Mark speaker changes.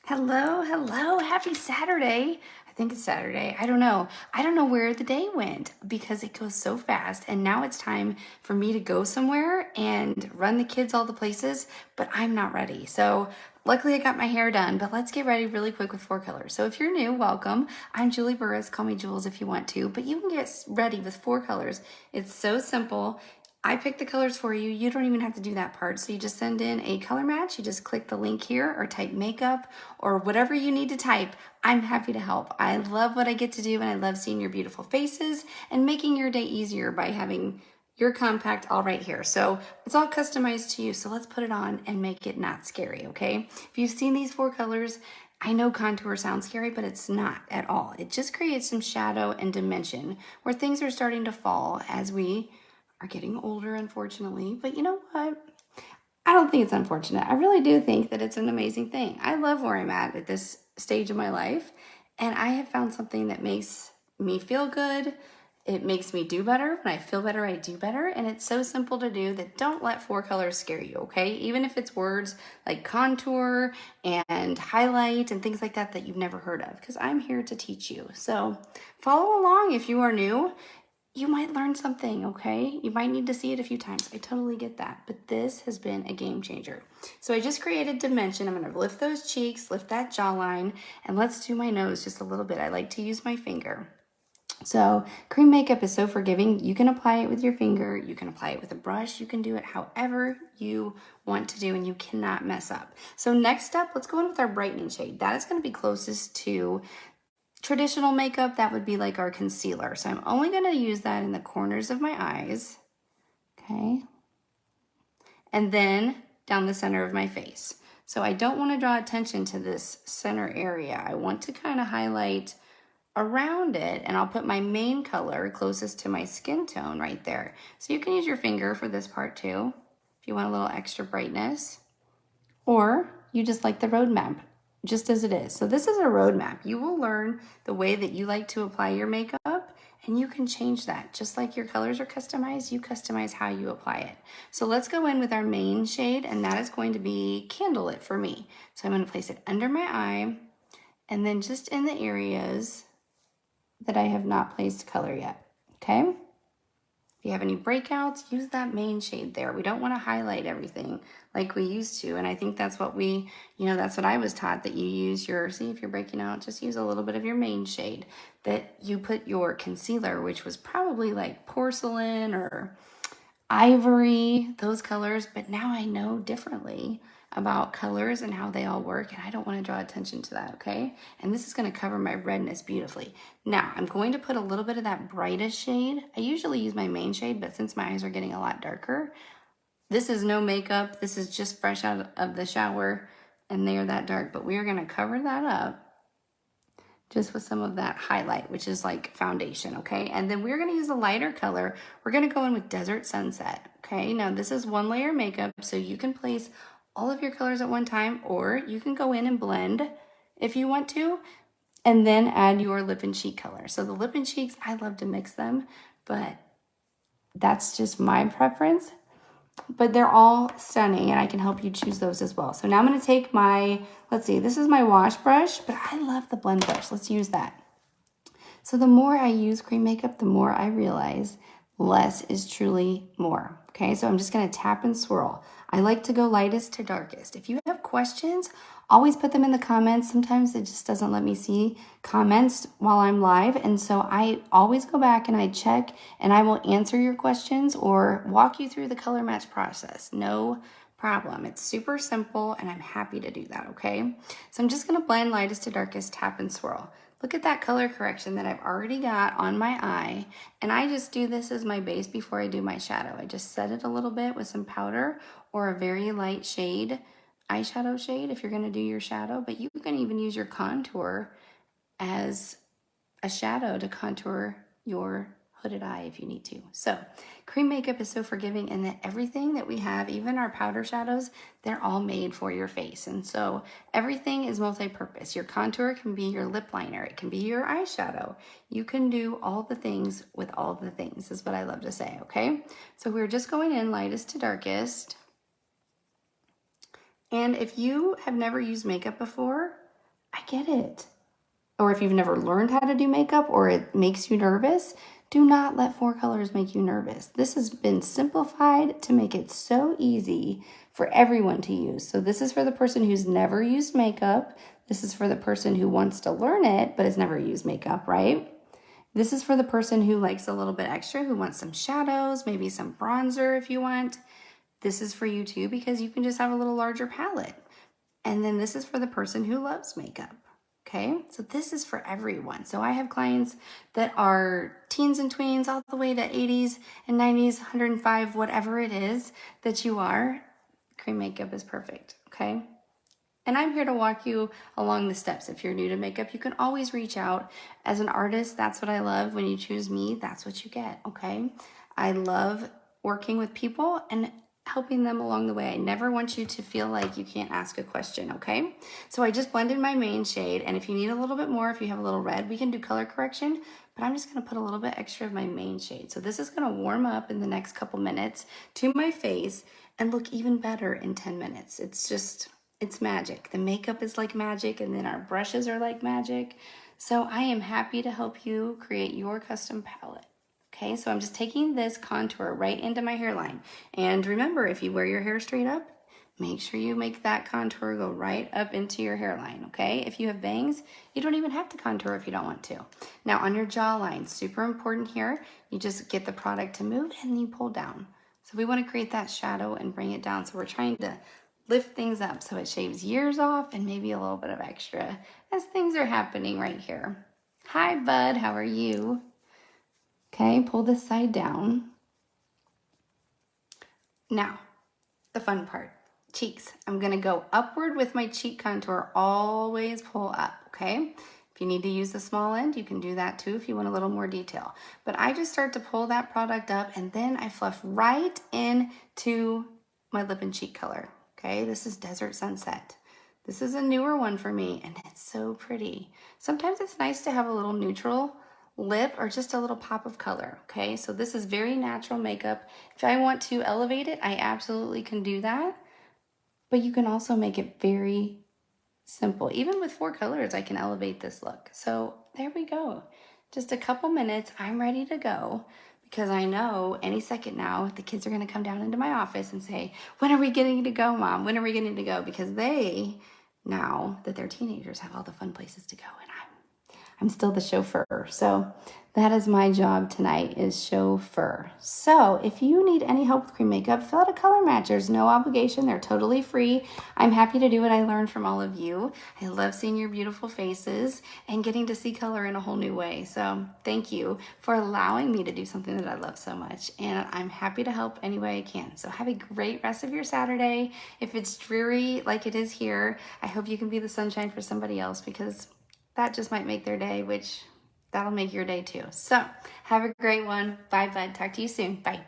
Speaker 1: Hello, hello, happy Saturday. I think it's Saturday. I don't know. I don't know where the day went because it goes so fast. And now it's time for me to go somewhere and run the kids all the places, but I'm not ready. So luckily I got my hair done, but let's get ready really quick with 4 colors. So if you're new, welcome. I'm Julie Burris. Call me Jules if you want to, but you can get ready with 4 colors. It's so simple. I pick the colors for you. You don't even have to do that part. So you just send in a color match. You just click the link here or type makeup or whatever you need to type. I'm happy to help. I love what I get to do and I love seeing your beautiful faces and making your day easier by having your compact all right here. So it's all customized to you. So let's put it on and make it not scary, okay? If you've seen these 4 colors, I know contour sounds scary, but it's not at all. It just creates some shadow and dimension where things are starting to fall as we are getting older, unfortunately. But you know what? I don't think it's unfortunate. I really do think that it's an amazing thing. I love where I'm at this stage of my life, and I have found something that makes me feel good. It makes me do better. When I feel better, I do better. And it's so simple to do that don't let 4 colors scare you, okay? Even if it's words like contour and highlight and things like that that you've never heard of, because I'm here to teach you. So follow along if you are new. You might learn something, okay? You might need to see it a few times. I totally get that, but this has been a game changer. So I just created dimension. I'm gonna lift those cheeks, lift that jawline, and let's do my nose just a little bit. I like to use my finger. So cream makeup is so forgiving. You can apply it with your finger. You can apply it with a brush. You can do it however you want to do, and you cannot mess up. So next up, let's go in with our brightening shade. That is gonna be closest to traditional makeup. That would be like our concealer. So I'm only going to use that in the corners of my eyes, okay? And then down the center of my face. So I don't want to draw attention to this center area. I want to kind of highlight around it, and I'll put my main color closest to my skin tone right there. So you can use your finger for this part too, if you want a little extra brightness, or you just like the roadmap just as it is. So this is a roadmap. You will learn the way that you like to apply your makeup, and you can change that. Just like your colors are customized, you customize how you apply it. So let's go in with our main shade, and that is going to be Candlelit for me. So I'm going to place it under my eye, and then just in the areas that I have not placed color yet, okay? If you have any breakouts, use that main shade there. We don't want to highlight everything like we used to. And I think that's what that's what I was taught, that you use see if you're breaking out, just use a little bit of your main shade. That you put your concealer, which was probably like porcelain or ivory, those colors. But now I know differently about colors and how they all work, and I don't want to draw attention to that, okay? And this is going to cover my redness beautifully. Now, I'm going to put a little bit of that brightest shade. I usually use my main shade, but since my eyes are getting a lot darker, this is no makeup. This is just fresh out of the shower, and they are that dark. But we are going to cover that up just with some of that highlight, which is like foundation, okay? And then we're gonna use a lighter color. We're gonna go in with Desert Sunset, okay? Now this is 1 layer makeup, so you can place all of your colors at one time, or you can go in and blend if you want to, and then add your lip and cheek color. So the lip and cheeks, I love to mix them, but that's just my preference. But they're all stunning, and I can help you choose those as well. So now I'm going to take let's see, this is my wash brush, but I love the blend brush. Let's use that. So the more I use cream makeup, the more I realize less is truly more. Okay, so I'm just going to tap and swirl. I like to go lightest to darkest. If you have questions, always put them in the comments. Sometimes it just doesn't let me see comments while I'm live. And so I always go back and I check, and I will answer your questions or walk you through the color match process. No problem. It's super simple, and I'm happy to do that, okay? So I'm just going to blend lightest to darkest, tap and swirl. Look at that color correction that I've already got on my eye. And I just do this as my base before I do my shadow. I just set it a little bit with some powder or a very light shade, eyeshadow shade if you're going to do your shadow. But you can even use your contour as a shadow to contour your hooded eye if you need to. So cream makeup is so forgiving in that everything that we have, even our powder shadows, they're all made for your face. And so everything is multi-purpose. Your contour can be your lip liner. It can be your eyeshadow. You can do all the things with all the things is what I love to say, okay? So we're just going in lightest to darkest. And if you have never used makeup before, I get it. Or if you've never learned how to do makeup or it makes you nervous, do not let 4Colors make you nervous. This has been simplified to make it so easy for everyone to use. So this is for the person who's never used makeup. This is for the person who wants to learn it but has never used makeup, right? This is for the person who likes a little bit extra, who wants some shadows, maybe some bronzer if you want. This is for you too because you can just have a little larger palette. And then this is for the person who loves makeup. Okay, so this is for everyone. So I have clients that are teens and tweens all the way to 80s and 90s, 105, whatever it is that you are. Cream makeup is perfect, okay? And I'm here to walk you along the steps. If you're new to makeup, you can always reach out. As an artist, that's what I love. When you choose me, that's what you get, okay? I love working with people and helping them along the way. I never want you to feel like you can't ask a question, okay? So I just blended my main shade, and if you need a little bit more, if you have a little red, we can do color correction, but I'm just gonna put a little bit extra of my main shade. So this is gonna warm up in the next couple minutes to my face and look even better in 10 minutes. It's magic. The makeup is like magic, and then our brushes are like magic. So I am happy to help you create your custom palette. Okay, so I'm just taking this contour right into my hairline. And remember, if you wear your hair straight up, make sure you make that contour go right up into your hairline, okay? If you have bangs, you don't even have to contour if you don't want to. Now on your jawline, super important here, you just get the product to move and you pull down. So we want to create that shadow and bring it down. So we're trying to lift things up so it shaves years off and maybe a little bit of extra as things are happening right here. Hi, bud, how are you? Okay, pull this side down. Now, the fun part, cheeks. I'm gonna go upward with my cheek contour, always pull up, okay? If you need to use the small end, you can do that too if you want a little more detail. But I just start to pull that product up and then I fluff right into my lip and cheek color, okay? This is Desert Sunset. This is a newer one for me and it's so pretty. Sometimes it's nice to have a little neutral lip or just a little pop of color, okay? So this is very natural makeup. If I want to elevate it, I absolutely can do that, but you can also make it very simple. Even with 4Colors, I can elevate this look. So there we go. Just a couple minutes, I'm ready to go because I know any second now, the kids are gonna come down into my office and say, when are we getting to go, Mom? When are we getting to go? Because they, now that they're teenagers, have all the fun places to go and I'm still the chauffeur. So that is my job tonight, is chauffeur. So if you need any help with cream makeup, fill out a color match. There's no obligation. They're totally free. I'm happy to do what I learned from all of you. I love seeing your beautiful faces and getting to see color in a whole new way. So thank you for allowing me to do something that I love so much. And I'm happy to help any way I can. So have a great rest of your Saturday. If it's dreary like it is here, I hope you can be the sunshine for somebody else, because that just might make their day, which that'll make your day too. So have a great one. Bye, bud. Talk to you soon. Bye.